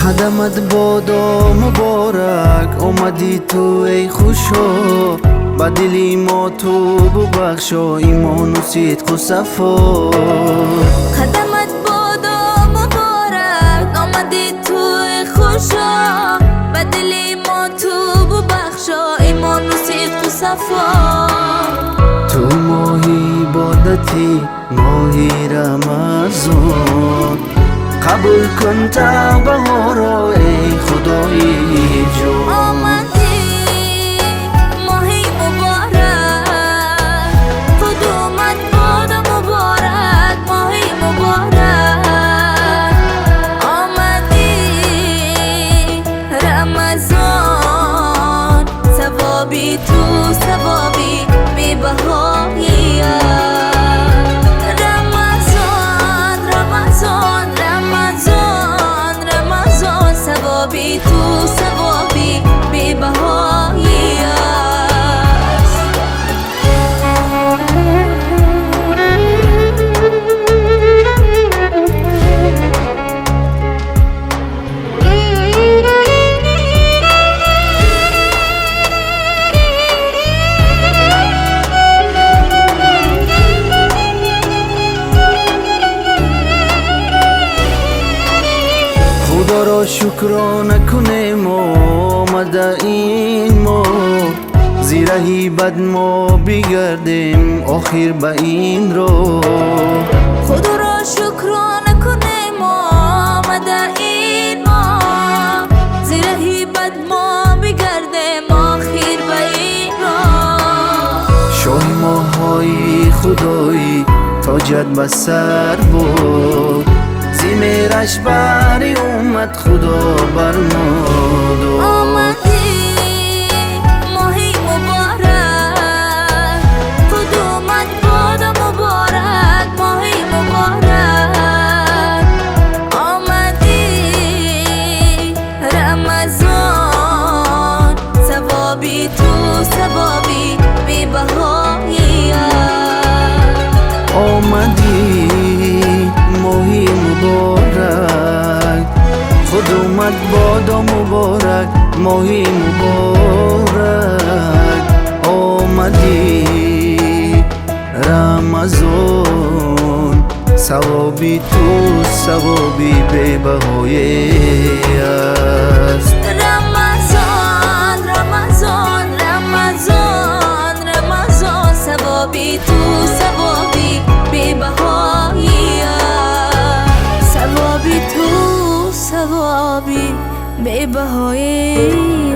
قدمت بادا مبارک اومدی تو ای خوشا، با دلی ما تو ببخشا ایمان و صدق و صفا. قدمت بادا مبارک اومدی تو ای خوشا، با دلی ما تو ببخشا ایمان و صدق و صفا. تو ماهی عبادتی ماهی رمضان، قبول کن توبه ها را ای خدای جان. آمدی ماهی مبارک، خود اومد بادا مبارک ماهی مبارک. آمدی رمضان، ثوابی تو ثوابی بی بهایی. ثوابی تو ثوابی بی بهایی است. خدا را شکرانه کنیم آمده این ما، زیر هیبت ما بگردیم آخر به این رو. خدا را شکرانه کنیم آمده این ما، زیر هیبت ما بگردیم آخر به این رو. شاه ماهای خدایی تاجت به سر بود، زیمرش بری اومد خدا بر ما داد. آمدی ماهی مبارک، خود اومد بادا مبارک ماهی مبارک. آمدی رمضان، ثوابی تو ثوابی بی بهایی است. آمدی ماهی مبارک، خود اومد بادا مبارک ماهی مبارک. آمدی رمضان، ثوابی تو ثوابی بی بهایی است. رمضان رمضان رمضان رمضان، ثوابی تو ثوابی بی بهایی است. ثوابی تو ثوابی بی بهایی.